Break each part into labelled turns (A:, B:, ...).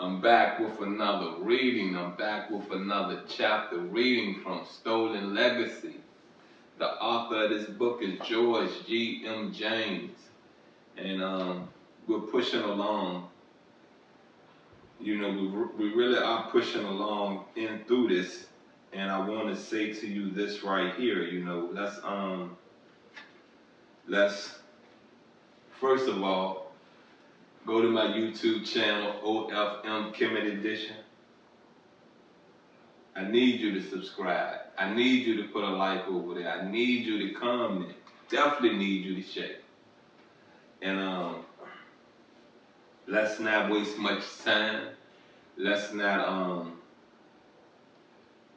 A: I'm back with another reading. I'm back with another chapter reading from Stolen Legacy. The author of this book is George G. M. James. And we're pushing along. You know, we really are pushing along in through this. And I want to say to you this right here, you know, let's first of all, go to my YouTube channel, OFM Kemet Edition. I need you to subscribe. I need you to put a like over there. I need you to comment. Definitely need you to share. And let's not waste much time. Let's not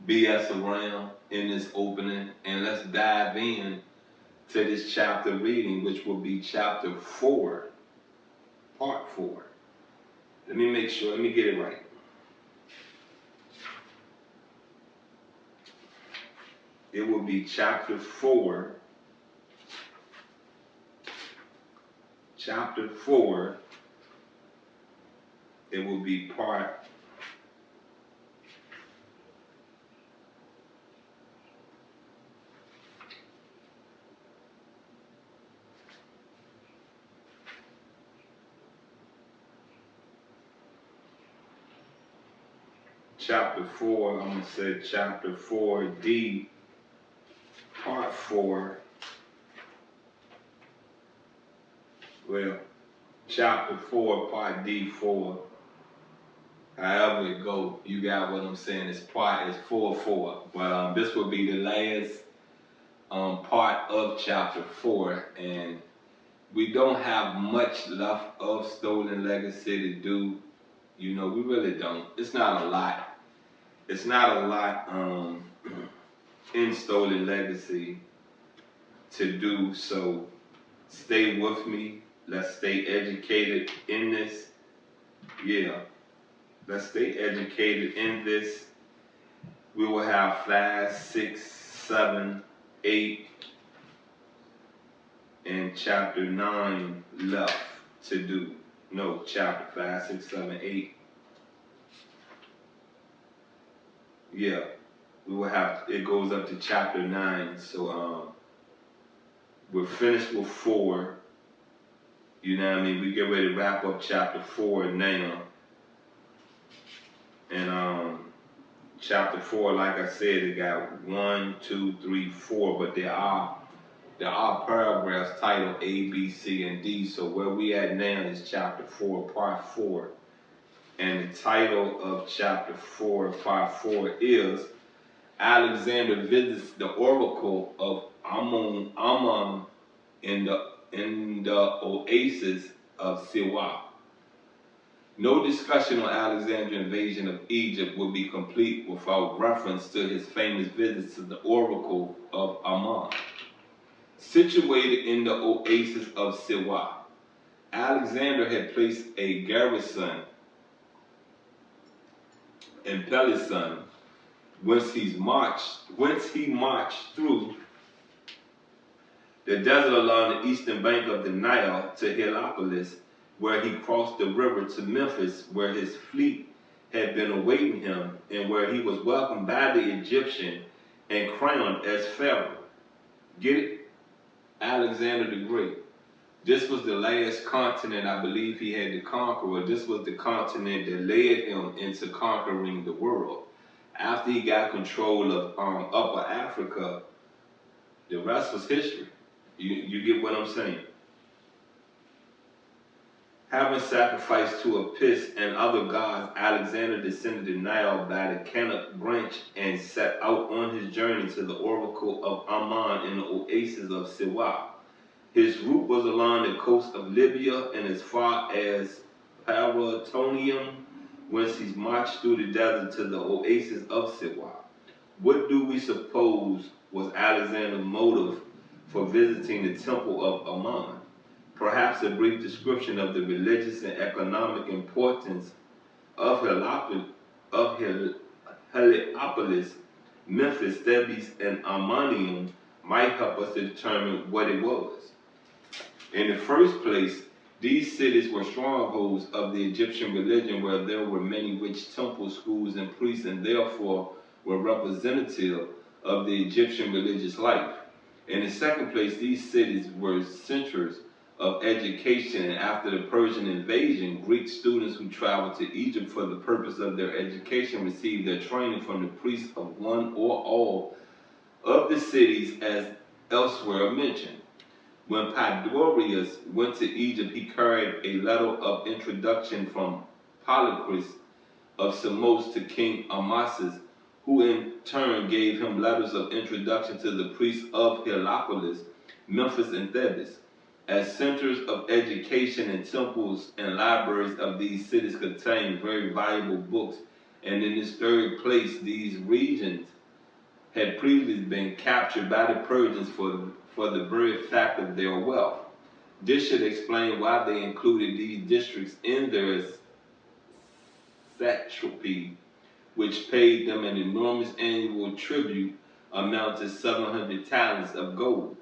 A: BS around in this opening, and let's dive in to this chapter reading, which will be chapter 4, part 4. Let me make sure, let me get it right. It will be chapter 4. Chapter 4. It will be part Chapter 4, I'm going to say Chapter 4D, Part 4. Well, Chapter 4, Part D4. However it go, you got what I'm saying. It's 4-4. But this will be the last part of Chapter 4. And we don't have much left of Stolen Legacy to do. You know, we really don't. It's not a lot. It's not a lot in Stolen Legacy to do, so stay with me. Let's stay educated in this. Yeah, let's stay educated in this. We will have 5, 6, 7, 8, and chapter 9 left to do. No, chapter 5, 6, 7, 8. Yeah, we will have, it goes up to chapter 9. So we're finished with 4. You know what I mean? We get ready to wrap up chapter 4 now. And chapter 4, like I said, it got 1, 2, 3, 4, but there are paragraphs titled A, B, C, and D. So where we at now is chapter 4, part 4. And the title of chapter 4, part 4 is Alexander visits the oracle of Amun in the oasis of Siwa. No discussion on Alexander's invasion of Egypt will be complete without reference to his famous visits to the oracle of Amun. Situated in the oasis of Siwa, Alexander had placed a garrison in Pelusium, whence he marched through the desert along the eastern bank of the Nile to Heliopolis, where he crossed the river to Memphis, where his fleet had been awaiting him, and where he was welcomed by the Egyptian and crowned as Pharaoh. Get it? Alexander the Great. This was the last continent I believe he had to conquer, or this was the continent that led him into conquering the world. After he got control of Upper Africa, the rest was history. You get what I'm saying? Having sacrificed to Apis and other gods, Alexander descended the Nile by the Canop branch and set out on his journey to the oracle of Amun in the oasis of Siwa. His route was along the coast of Libya and as far as Paratonium, whence he marched through the desert to the oasis of Siwa. What do we suppose was Alexander's motive for visiting the temple of Amun? Perhaps a brief description of the religious and economic importance of Heliopolis, Memphis, Thebes, and Ammonium might help us to determine what it was. In the first place, These cities were strongholds of the Egyptian religion where there were many rich temples, schools, and priests, and therefore were representative of the Egyptian religious life. In the second place, these cities were centers of education, and after the Persian invasion, Greek students who traveled to Egypt for the purpose of their education received their training from the priests of one or all of the cities as elsewhere mentioned. When Pydorius went to Egypt, he carried a letter of introduction from Polycris of Samos to King Amasis, who in turn gave him letters of introduction to the priests of Heliopolis, Memphis, and Thebes. As centers of education and temples and libraries of these cities contained very valuable books, and in this third place, these regions had previously been captured by the Persians for the very fact of their wealth. This should explain why they included these districts in their satrapy, which paid them an enormous annual tribute amounting to 700 talents of gold,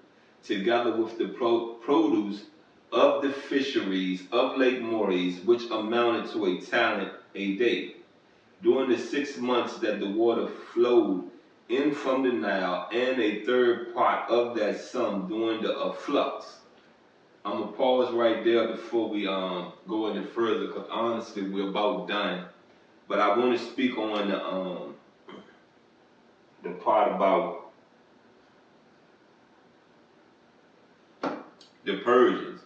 A: together with the produce of the fisheries of Lake Moeris, which amounted to a talent a day. During the 6 months that the water flowed in from the Nile, and a third part of that sum during the afflux. I'm going to pause right there before we go any further, because honestly, we're about done. But I want to speak on the part about the Persians,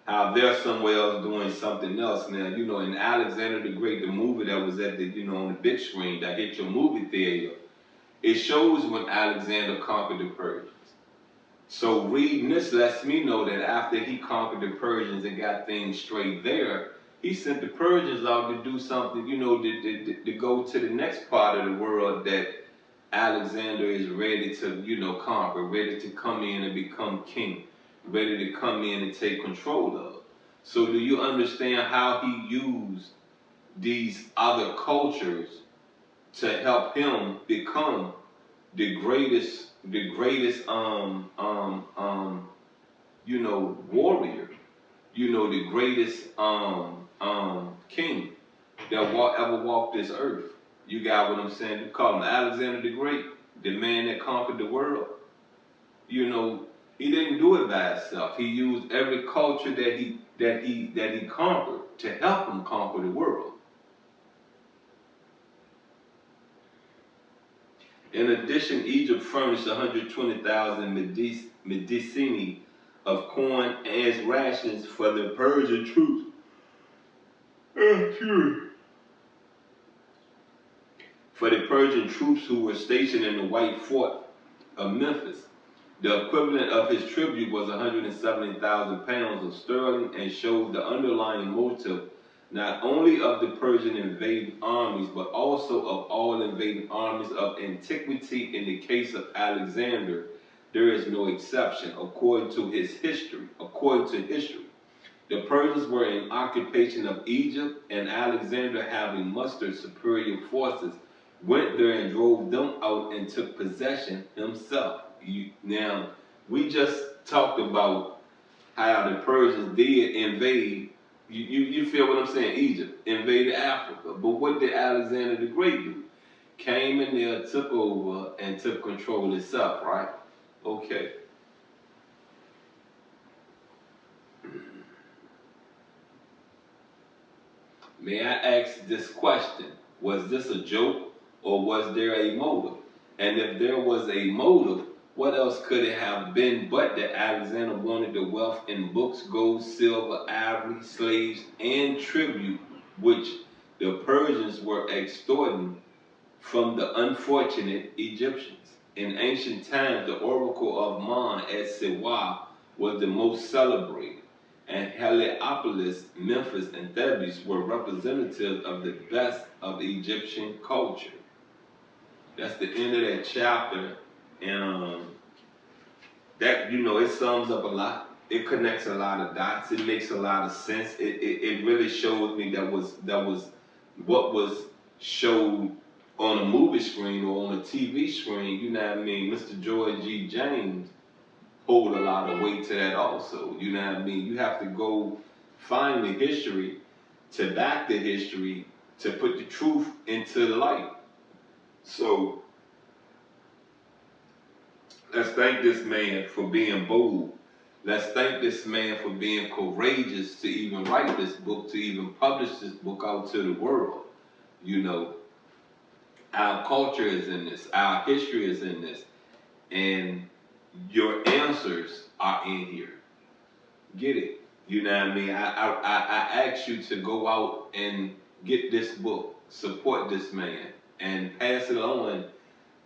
A: how they're somewhere else doing something else. Now, you know, in Alexander the Great, the movie that was at the, you know, on the big screen that hit your movie theater, it shows when Alexander conquered the Persians. So reading this lets me know that after he conquered the Persians and got things straight there, he sent the Persians out to do something, you know, to go to the next part of the world that Alexander is ready to, you know, conquer, ready to come in and become king, ready to come in and take control of. So do you understand how he used these other cultures to help him become the greatest you know, warrior, you know, the greatest king that ever walked this earth? You got what I'm saying? You call him Alexander the Great, the man that conquered the world. You know, he didn't do it by himself. He used every culture that he conquered to help him conquer the world. In addition, Egypt furnished 120,000 medicini of corn as rations for the Persian troops. For the Persian troops who were stationed in the White Fort of Memphis. The equivalent of his tribute was 170,000 pounds of sterling, and showed the underlying motive not only of the Persian invading armies, but also of all invading armies of antiquity. In the case of Alexander, there is no exception, according to history. The Persians were in occupation of Egypt, and Alexander, having mustered superior forces, went there and drove them out and took possession himself. Now, we just talked about how the Persians did invade. You feel what I'm saying? Egypt invaded Africa. But what did Alexander the Great do? Came in there, took over, and took control himself, right? Okay. May I ask this question? Was this a joke, or was there a motive? And if there was a motive, what else could it have been but that Alexander wanted the wealth in books, gold, silver, ivory, slaves, and tribute, which the Persians were extorting from the unfortunate Egyptians? In ancient times, the oracle of Mon at Siwa was the most celebrated, and Heliopolis, Memphis, and Thebes were representatives of the best of Egyptian culture. That's the end of that chapter, and that, you know, it sums up a lot. It connects a lot of dots. It makes a lot of sense. It really shows me that was what was showed on a movie screen or on a TV screen. You know what I mean? Mr. George G. James hold a lot of weight to that also. You know what I mean? You have to go find the history, to back the history, to put the truth into the light. So let's thank this man for being bold. Let's thank this man for being courageous to even write this book, to even publish this book out to the world. You know, our culture is in this, our history is in this, and your answers are in here. Get it? You know what I mean? I ask you to go out and get this book, support this man, and pass it on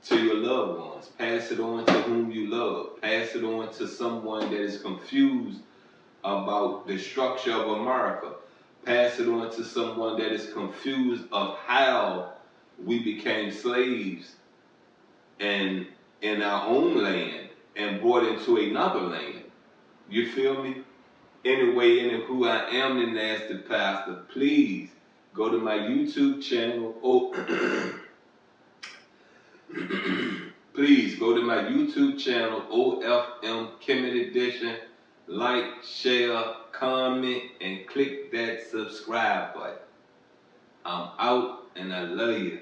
A: to your loved ones. Pass it on to whom you love. Pass it on to someone that is confused about the structure of America. Pass it on to someone that is confused of how we became slaves and in our own land and brought into another land. You feel me? Anyway, and who I am, the Nasty Pastor, please go to my YouTube channel. Please go to my YouTube channel, OFM Kemet Edition. Like, share, comment, and click that subscribe button. I'm out, and I love you.